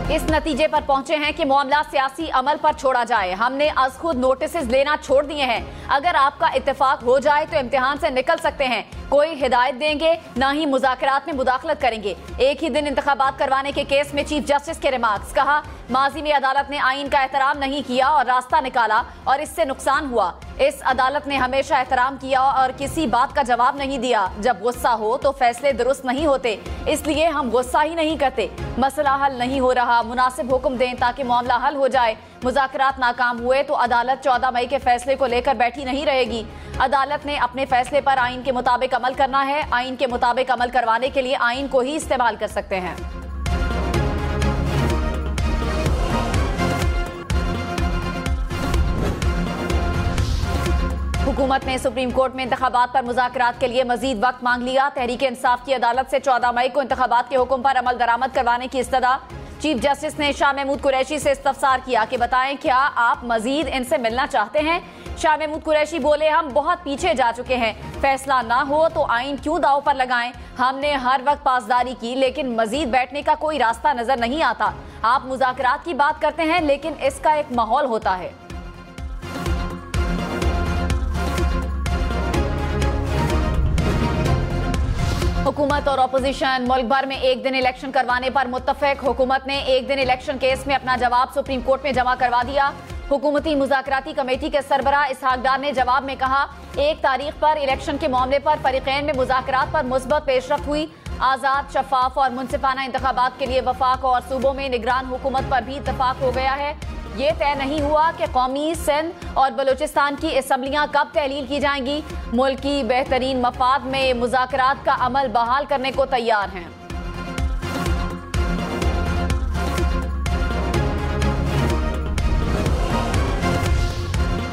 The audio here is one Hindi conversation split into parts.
इस नतीजे पर पहुंचे हैं कि मामला सियासी अमल पर छोड़ा जाए। हमने आज खुद नोटिस लेना छोड़ दिए हैं। अगर आपका इत्तेफाक हो जाए तो इम्तिहान से निकल सकते हैं। कोई हिदायत देंगे न ही मुज़ाकरात में मुदाखलत करेंगे। एक ही दिन इंतखाबात करवाने के केस में चीफ जस्टिस के रिमार्क्स। कहा, माजी में अदालत ने आईन का एहतराम नहीं किया और रास्ता निकाला और इससे नुकसान हुआ। इस अदालत ने हमेशा एहतराम किया और किसी बात का जवाब नहीं दिया। जब गुस्सा हो तो फैसले दुरुस्त नहीं होते, इसलिए हम गुस्सा ही नहीं करते। मसला हल नहीं हो रहा, मुनासिब हुक्म दें ताकि मामला हल हो जाए। मुज़ाकरात नाकाम हुए तो अदालत 14 मई के फैसले को लेकर बैठी नहीं रहेगी। अदालत ने अपने फैसले पर आईन के मुताबिक अमल करना है। आईन के मुताबिक अमल करवाने के लिए आईन को ही इस्तेमाल कर सकते हैं। हुकूमत ने सुप्रीम कोर्ट में इंतखाबात पर मुज़ाकरात के लिए मजीद वक्त मांग लिया। तहरीक इंसाफ की अदालत से 14 मई को इंतखाबात के हुक्म पर अमल दरामद करवाने की इस्तदा। चीफ जस्टिस ने शाह महमूद कुरैशी से इस्तफसार किया कि बताएं क्या आप मजीद इनसे मिलना चाहते हैं। शाह महमूद कुरैशी बोले, हम बहुत पीछे जा चुके हैं। फैसला ना हो तो आइन क्यों दाव पर लगाएं। हमने हर वक्त पासदारी की लेकिन मजीद बैठने का कोई रास्ता नजर नहीं आता। आप मुज़ाकरात की बात करते हैं लेकिन इसका एक माहौल होता है। हुकूमत और अपोजिशन मुल्क भर में एक दिन इलेक्शन करवाने पर मुत्तफिक। हुकूमत ने एक दिन इलेक्शन केस में अपना जवाब सुप्रीम कोर्ट में जमा करवा दिया। हुकूमती मुज़ाकराती कमेटी के सरबराह इसहाक डार ने जवाब में कहा, 1 तारीख पर इलेक्शन के मामले पर फरीकैन में मुज़ाकरात पर मुस्बत पेशरफ्त हुई। आज़ाद, शफाफ और मुनसिफाना इंतखाबात के लिए वफाक और सूबों में निगरान हुकूमत पर भी इत्तफाक हो गया है। ये तय नहीं हुआ कि कौमी, सिंध और बलूचिस्तान की असम्बलियां कब तहलील की जाएंगी। मुल्क की बेहतरीन मफाद में मुज़ाकरात का अमल बहाल करने को तैयार हैं।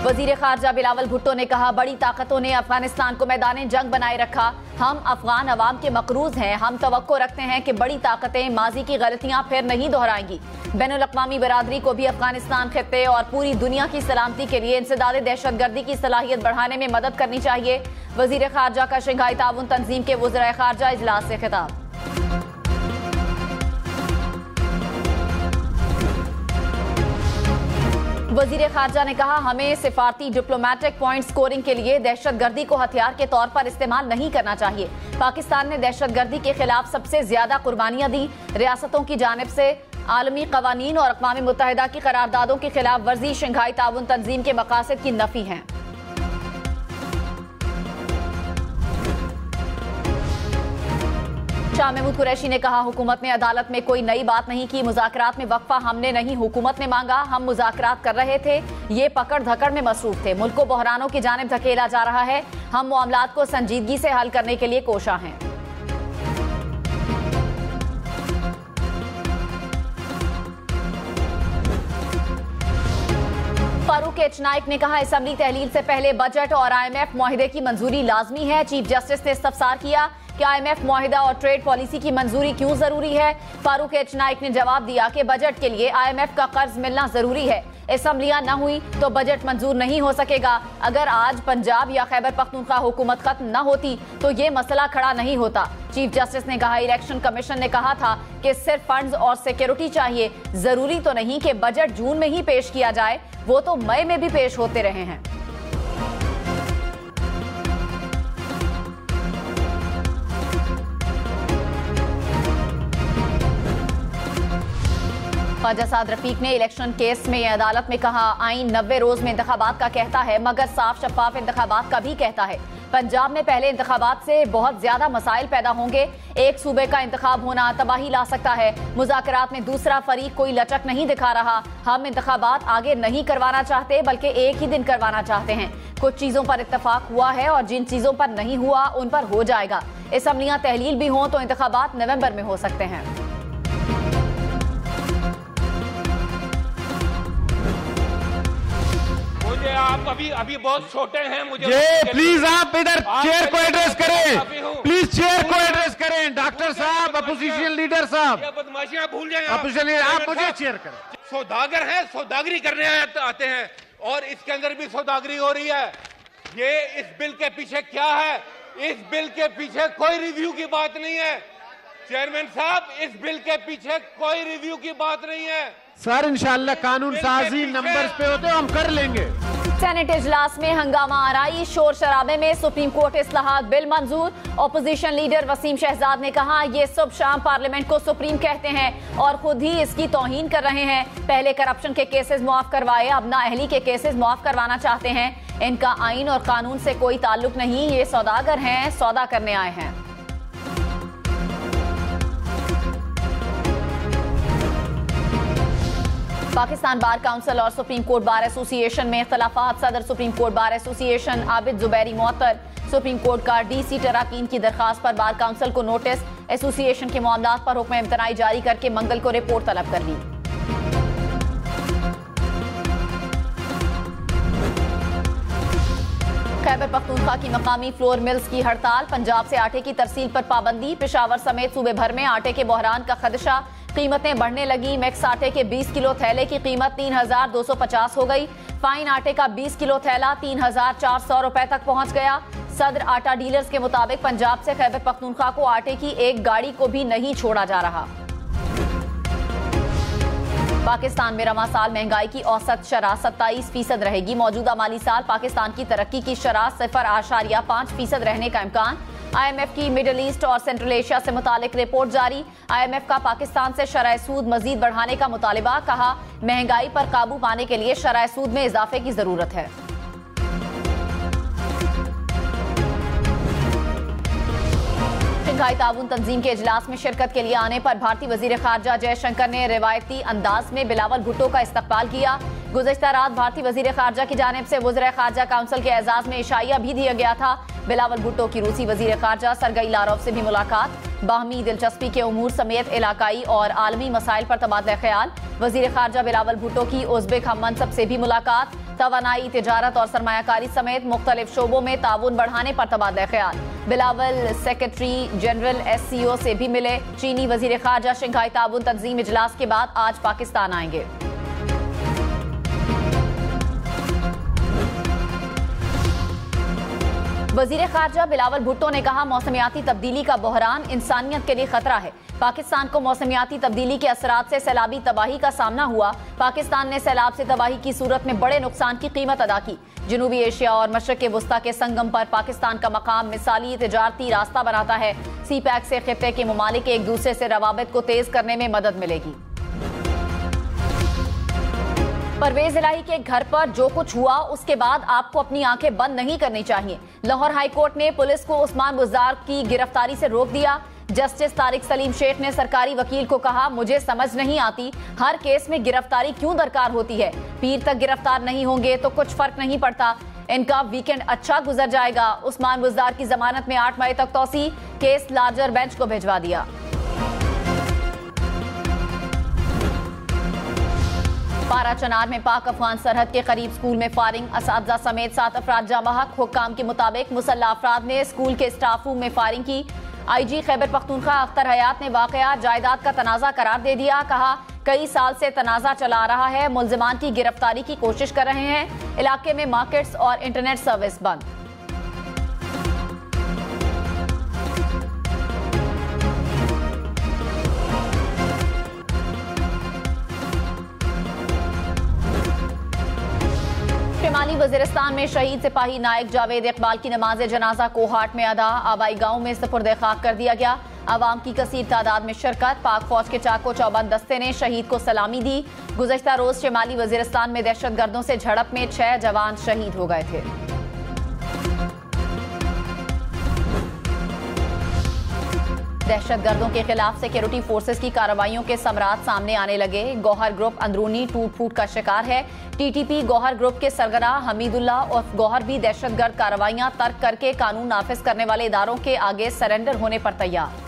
वजीर खारजा बिलावल भुट्टो ने कहा, बड़ी ताकतों ने अफगानिस्तान को मैदान जंग बनाए रखा। हम अफगान अवाम के मकरूज हैं। हम तवक्को रखते हैं कि बड़ी ताकतें माजी की गलतियां फिर नहीं दोहराएंगी। बैनुल अक़वामी बरादरी को भी अफगानिस्तान खित्ते और पूरी दुनिया की सलामती के लिए इंसदाद दहशतगर्दी की सलाहियत बढ़ाने में मदद करनी चाहिए। वजीर खारजा का शंघाई ताउन तंजीम के वज़राए खारजा इजलास से खिताब। वजीर खारजा ने कहा, हमें सिफारती डिप्लोमेटिक पॉइंट स्कोरिंग के लिए दहशतगर्दी को हथियार के तौर पर इस्तेमाल नहीं करना चाहिए। पाकिस्तान ने दहशतगर्दी के खिलाफ सबसे ज्यादा कुर्बानियां दी। रियासतों की जानिब से आलमी कवानीन और अक़वाम मुत्तहिदा की करारदादों की खिलाफ वर्जी शंघाई ताउन तंजीम के मकासद की नफी है। शाह महमूद कुरैशी ने कहा, हुकूमत ने अदालत में कोई नई बात नहीं की। मुज़ाकरात में वक्फा हमने नहीं, हुकूमत ने मांगा। हम मुज़ाकरात कर रहे थे, ये पकड़ धकड़ में मसरूफ थे। मुल्क को बहरानों की जानिब धकेला जा रहा है। हम मामलात को संजीदगी से हल करने के लिए कोशा हैं। फारूक एच नाइक ने कहा, असम्बली तहलील से पहले बजट और IMF मुआहिदे की मंजूरी लाजमी है। चीफ जस्टिस ने इस्तफसार किया कि IMF मुआहिदा और ट्रेड पॉलिसी की मंजूरी क्यों जरूरी है। फारूक एच नाइक ने जवाब दिया कि बजट के लिए IMF का कर्ज मिलना जरूरी है। असम्बलियां न हुई तो बजट मंजूर नहीं हो सकेगा। अगर आज पंजाब या खैबर पख्तूनख्वा हुकूमत खत्म न होती तो ये मसला खड़ा नहीं होता। चीफ जस्टिस ने कहा, इलेक्शन कमीशन ने कहा था कि सिर्फ फंड्स और सिक्योरिटी चाहिए। जरूरी तो नहीं कि बजट जून में ही पेश किया जाए, वो तो मई में भी पेश होते रहे हैं। ख्वाजा साद रफीक ने इलेक्शन केस में अदालत में कहा, आईन 90 रोज में इंतखाबात का कहता है मगर साफ शफाफ इंतखाबात का भी कहता है। पंजाब में पहले इंतखाबात से बहुत ज्यादा मसाइल पैदा होंगे। एक सूबे का इंतखाब होना तबाही ला सकता है। मुज़ाकरात में दूसरा फरीक कोई लचक नहीं दिखा रहा। हम इंतखाबात आगे नहीं करवाना चाहते बल्कि एक ही दिन करवाना चाहते हैं। कुछ चीजों पर इत्तफाक हुआ है और जिन चीजों पर नहीं हुआ उन पर हो जाएगा। असम्बलियां तहलील भी हों तो इंतखाबात नवंबर में हो सकते हैं। आप अभी बहुत छोटे हैं। मुझे प्लीज आप इधर चेयर को एड्रेस करें। प्लीज चेयर को एड्रेस करें। डॉक्टर साहब, अपोजिशन लीडर साहब, बदमाशियां भूल जाएं। अपोजिशन लीडर, आप मुझे चेयर करें। सौदागर है, सौदागरी करने आते हैं और इसके अंदर भी सौदागरी हो रही है। ये इस बिल के पीछे क्या है? इस बिल के पीछे कोई रिव्यू की बात नहीं है। चेयरमैन साहब, इस बिल के पीछे कोई रिव्यू की बात नहीं है सर। इंशाल्लाह कानून साजी नंबर्स पे होते हम कर लेंगे। सेनेट इजलास में हंगामा आराई, शोर शराबे में सुप्रीम कोर्ट इस्लाहात बिल मंजूर। ऑपोजिशन लीडर वसीम शहजाद ने कहा, ये सुबह शाम पार्लियामेंट को सुप्रीम कहते हैं और खुद ही इसकी तौहीन कर रहे हैं। पहले करप्शन के केसेस मुआफ करवाए, अब नाअहली के केसेस मुआफ करवाना चाहते हैं। इनका आइन और कानून से कोई ताल्लुक नहीं, ये सौदागर हैं, सौदा करने आए हैं। पाकिस्तान बार काउंसिल और सुप्रीम कोर्ट बार एसोसिएशन में इख्तलाफात। सदर supreme court bar association Abid Zubairi मुअत्तल। सुप्रीम कोर्ट का डीसी टराकीन की दरखास्त पर बार काउंसिल को नोटिस। एसोसिएशन के मामलात पर हुक्म इम्तनाई जारी करके मंगल को रिपोर्ट तलब कर ली। खैबर पख्तूनख्वा की मकामी फ्लोर मिल्स की हड़ताल। पंजाब से आटे की तरसील पर पाबंदी। पेशावर समेत सूबे भर में आटे के बहरान का खदशा। कीमतें बढ़ने लगी। मिक्स आटे के 20 किलो थैले की कीमत 3250 हो गई। फाइन आटे का 20 किलो थैला 3400 रुपए तक पहुंच गया। सदर आटा डीलर्स के मुताबिक पंजाब से खैबर पख्तूनख्वा को आटे की एक गाड़ी को भी नहीं छोड़ा जा रहा। पाकिस्तान में रवा साल महंगाई की औसत शरह 27% रहेगी। मौजूदा माली साल पाकिस्तान की तरक्की की शरह 0.5% रहने का इम्कान। IMF की मिडल ईस्ट और सेंट्रल एशिया से मुतालिक रिपोर्ट जारी। IMF का पाकिस्तान से शरह सूद मजीद बढ़ाने का मुतालिबा। कहा, महंगाई पर काबू पाने के लिए शरह सूद में इजाफे की जरूरत है। शंघाई ताउन तंजीम के इजलास में शिरकत के लिए आने पर भारतीय वजीर खारजा जयशंकर ने रिवायती अंदाज में बिलावल भुट्टो का इस्तकबाल किया। गुज़श्ता रात भारतीय वजीर खारजा की जानिब से वज़ीर खारजा काउंसिल के एजाज में इशाइया भी दिया गया था। बिलावल भुट्टो की रूसी वजीर खारजा सरगई लारोव से भी मुलाकात। बाहमी दिलचस्पी के उमूर समेत इलाकाई और आलमी मसाइल पर तबादला ख्याल। वजीर खारजा बिलावल भुट्टो की उज़्बेक हम मनसब से भी मुलाकात। तवानाई, तिजारत और सरमायाकारी समेत मुख्तलिफ शोबों में ताउन बढ़ाने पर तबादला ख्याल। बिलावल सेक्रेटरी जनरल SCO से भी मिले। चीनी वजीर खारजा शंघाई ताउन तंजीम इजलास के बाद आज पाकिस्तान आएंगे। वजीर खारजा बिलावल भुट्टो ने कहा, मौसमियाती तब्दीली का बहरान इंसानियत के लिए खतरा है। पाकिस्तान को मौसमियाती तब्दीली के असरात से सैलाबी तबाही का सामना हुआ। पाकिस्तान ने सैलाब से तबाही की सूरत में बड़े नुकसान की कीमत अदा की। जनूबी एशिया और मशरक़ वस्ता के संगम पर पाकिस्तान का मकाम मिसाली तिजारती रास्ता बनाता है। CPEC से खित्ते के ममालिक एक दूसरे से रवाबित को तेज करने में मदद मिलेगी। परवेज इलाही के घर पर जो कुछ हुआ उसके बाद आपको अपनी आंखें बंद नहीं करनी चाहिए। लाहौर हाई कोर्ट ने पुलिस को उस्मान बुज़दार की गिरफ्तारी से रोक दिया। जस्टिस तारिक सलीम शेख ने सरकारी वकील को कहा, मुझे समझ नहीं आती हर केस में गिरफ्तारी क्यों दरकार होती है। पीर तक गिरफ्तार नहीं होंगे तो कुछ फर्क नहीं पड़ता। इनका वीकेंड अच्छा गुजर जाएगा। उस्मान बुज़दार की जमानत में 8 मई तक तौसी। केस लार्जर बेंच को भिजवा दिया। पारा चनार में पाक अफगान सरहद के करीब स्कूल में फायरिंग। असातिज़ा समेत 7 अफराद जाँ बहक। हुक्काम के मुताबिक मुसल्लह अफराद ने स्कूल के स्टाफ रूम में फायरिंग की। IG खैबर पख्तूनख्वा अख्तर हयात ने वाकया जायदाद का तनाज़ा करार दे दिया। कहा, कई साल से तनाज़ा चला आ रहा है। मुल्जिमान की गिरफ्तारी की कोशिश कर रहे हैं। इलाके में मार्केट्स और इंटरनेट सर्विस बंद। शिमाली वजीरिस्तान में शहीद सिपाही नायक जावेद इकबाल की नमाज जनाजा कोहाट में अदा। आबाई गांव में सुपुर्द खाक कर दिया गया। आवाम की कसीर तादाद में शिरकत। पाक फौज के चाको चौबंद दस्ते ने शहीद को सलामी दी। गुज़श्ता रोज शिमाली वजीरिस्तान में दहशतगर्दों से झड़प में 6 जवान शहीद हो गए थे। दहशतगर्दों के खिलाफ सिक्योरिटी फोर्सेस की कार्रवाइयों के समरात सामने आने लगे। गौहर ग्रुप अंदरूनी टूट फूट का शिकार है। TTP गौहर ग्रुप के सरगना हमीदुल्ला और गौहर भी दहशतगर्द कार्रवाइयां तर्क करके कानून नाफिज करने वाले इदारों के आगे सरेंडर होने पर तैयार।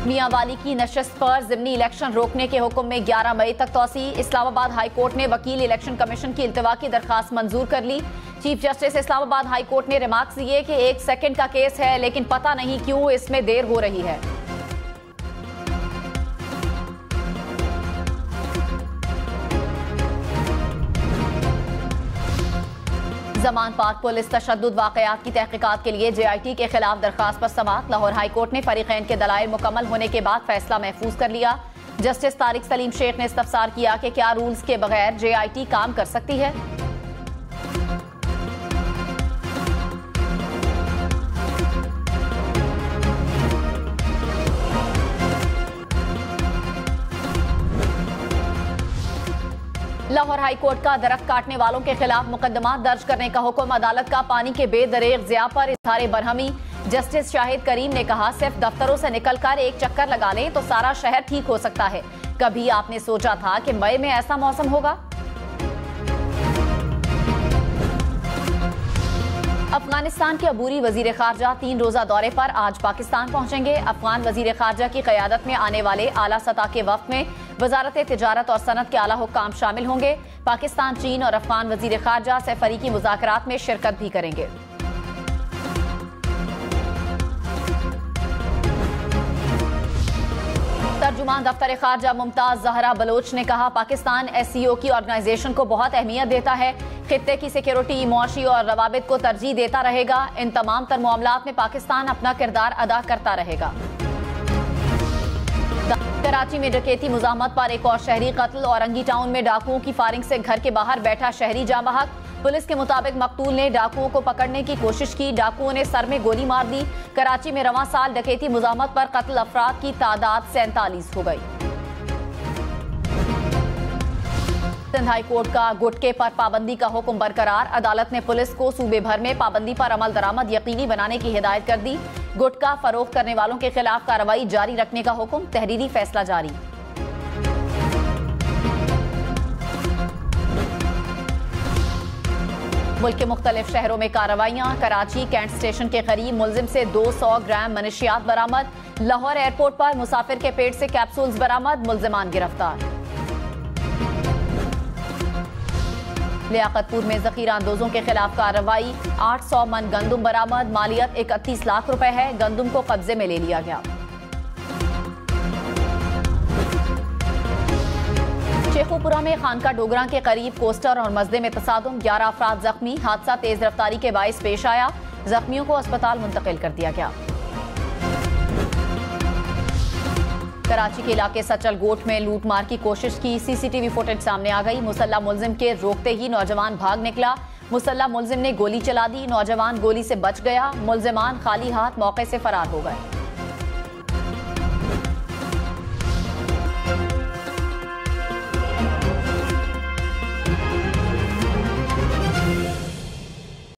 मियां वाली की नशस्त पर जिमनी इलेक्शन रोकने के हुक्म में 11 मई तक तौसी। इस्लामाबाद हाई कोर्ट ने वकील इलेक्शन कमीशन की इल्तवा की दरखास्त मंजूर कर ली। Chief justice Islamabad high court ने रिमार्क्स दिए कि 1 सेकंड का केस है, लेकिन पता नहीं क्यों इसमें देर हो रही है। जमान पार्क पुलिस तशद्दुद वाकयात की तहकीकात के लिए JIT के खिलाफ दरखास्त पर समाअत। लाहौर हाई कोर्ट ने फरीकैन के दलाइल मुकम्मल होने के बाद फैसला महफूज कर लिया। जस्टिस तारिक सलीम शेख ने इस्तफसार किया कि क्या रूल्स के बगैर JIT काम कर सकती है। लाहौर हाई कोर्ट का दरख्त काटने वालों के खिलाफ मुकदमा दर्ज करने का हुक्म। अदालत का पानी के बेदरेग ज़िया पर इज़हार बरहमी। जस्टिस शाहिद करीम ने कहा, सिर्फ दफ्तरों से निकलकर एक चक्कर लगा लें तो सारा शहर ठीक हो सकता है। कभी आपने सोचा था कि मई में ऐसा मौसम होगा? अफगानिस्तान के अबूरी वजीर खारजा 3 रोजा दौरे पर आज पाकिस्तान पहुंचेंगे। अफगान वजीर खारजा की क़यादत में आने वाले आला सतह के वफ्द में वजारत तिजारत और सनत के आला हुक्काम शामिल होंगे। पाकिस्तान, चीन और अफगान वजीर खारजा से फरीकी मुज़ाकरात में शिरकत भी करेंगे। तर्जुमान दफ्तर खारजा मुमताज जहरा बलोच ने कहा, पाकिस्तान SCO की ऑर्गेनाइजेशन को बहुत अहमियत देता है। खित्ते की सिक्योरिटी, मुआशी और रवाबित को तरजीह देता रहेगा। इन तमाम तर मामलात में पाकिस्तान अपना किरदार अदा करता रहेगा। कराची में डकैती मुज़ाहमत पर एक और शहरी कत्ल। औरंगी टाउन में डाकुओं की फायरिंग से घर के बाहर बैठा शहरी जाँ बहक। पुलिस के मुताबिक मकतूल ने डाकुओं को पकड़ने की कोशिश की। डाकुओं ने सर में गोली मार दी। कराची में रवां साल डकैती मुज़ाहमत पर कत्ल अफराद की तादाद 47 हो गई। सिंध हाई कोर्ट का गुटके पर पाबंदी का हुक्म बरकरार। अदालत ने पुलिस को सूबे भर में पाबंदी पर अमल दरामद यकीनी बनाने की हिदायत कर दी। गुटका फरोख्त करने वालों के खिलाफ कार्रवाई जारी रखने का हुक्म। तहरीरी फैसला जारी। मुल्क के मुख्तलिफ शहरों में कार्रवाइयां। कराची कैंट स्टेशन के करीब मुलजिम से 200 ग्राम मनशियात बरामद। लाहौर एयरपोर्ट पर मुसाफिर के पेट से कैप्सूल्स बरामद। मुलजिमान गिरफ्तार। लियाकतपुर में जखीरा अंदोजों के खिलाफ कार्रवाई। 800 मन गंदुम बरामद। मालियत 31 लाख रुपए है। गंदुम को कब्जे में ले लिया गया। शेखुपुरा में खानका डोगरा के करीब कोस्टर और मजदे में तसादुम। 11 अफराद जख्मी। हादसा तेज रफ्तारी के बाइस पेश आया। जख्मियों को अस्पताल मुंतकिल कर दिया गया। कराची के इलाके सचल गोट में लूटमार की कोशिश की। CCTV फुटेज सामने आ गई। मुसल्ला मुलजिम के रोकते ही नौजवान भाग निकला। मुसल्ला मुलजिम ने गोली चला दी। नौजवान गोली से बच गया। मुलजिमान खाली हाथ मौके से फरार हो गए।